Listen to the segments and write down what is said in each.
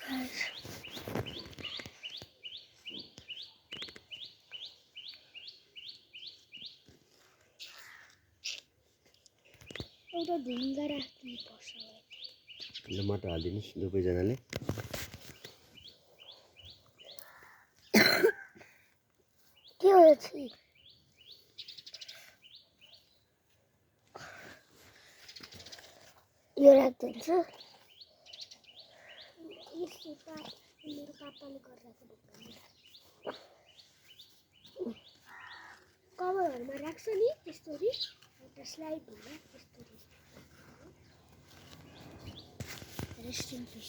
एउटा ढुङ्गा राख्नु पर्छ ल माटो हालिदिनुस् दुवैजनाले के हो छि यो राख्दिन्छु यसो मेरो पापाले गरिरहेको ढुङ्गा कभरहरुमा राख्छ नि त्यसरी एउटा स्लाइड हुन्छ त्यसरी रेस्ट इन पीस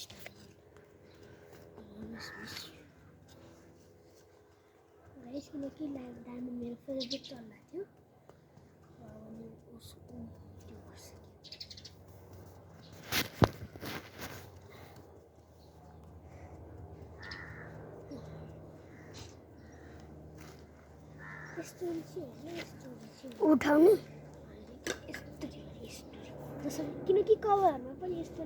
गाइस किनकि डायमन्ड मेरो फेभरेट चल्ला थियो अनि उसको त्यो गर्छ उठाउने किनकि कभरहरुमा पनि यस्तो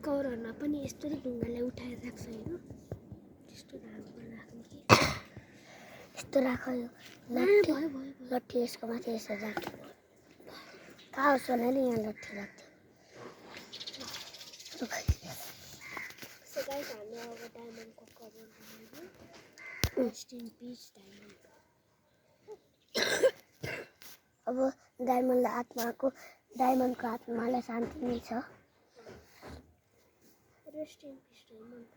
कभरहरुमा पनि यस्तरी ढुङ्गालाई उठाएर राख्छ हैन त्यस्तो राख्नु कि यस्तो राख्यो लट्ठी लट्ठी यसको माथि यसो राख्यो कहाँ सोनाले यहाँ लट्ठी राख्थ्यो सो गाइस हामी अब डायमन्डको कभर बनाउँछौँ रेस्ट इन पीस डायमन्ड अब डायमन्डको आत्मालाई शान्ति मिल्छ रेस्ट इन पीस डायमन्ड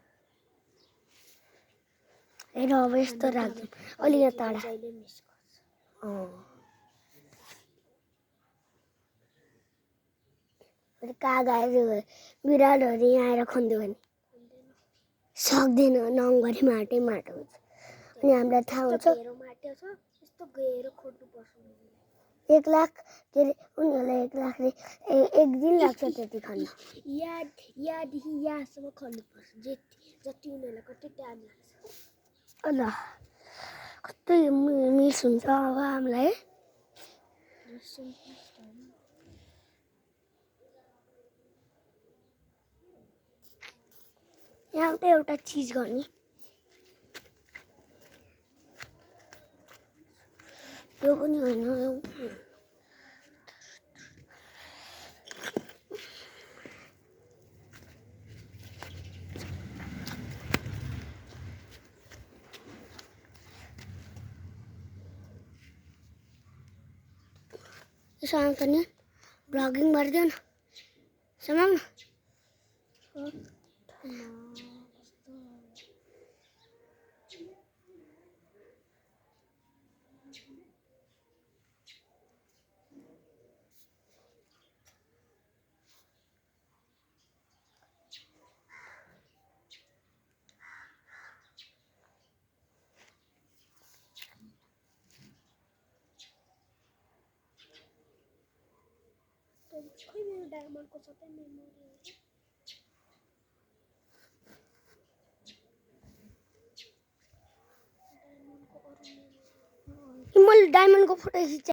हेर अब यस्तो राख्दिउँ अलि यहाँ टाढा कागहरू बिरालोहरू यहाँ आएर खन्दियो भने सक्दैन नङभरि माटै माटो हुन्छ अनि हामीलाई थाहा हुन्छ 1 लाख के अरे उनीहरूलाई 1 लाखले एक दिन लाग्छ त्यति खन्न यहाँदेखि यहाँसम्म खन्नुपर्छ जति उनीहरूलाई कति टाइम लाग्छ अला कति मिस हुन्छ अब हामीलाई यहाँ एउटा चिज गर्ने यो पनि होइन यसो आउँछ नि ब्लगिङ गरिदियो न समाउन खोइ मेरो डायमन्डको सबै मेमोरी मैले डायमन्डको फोटो खिचे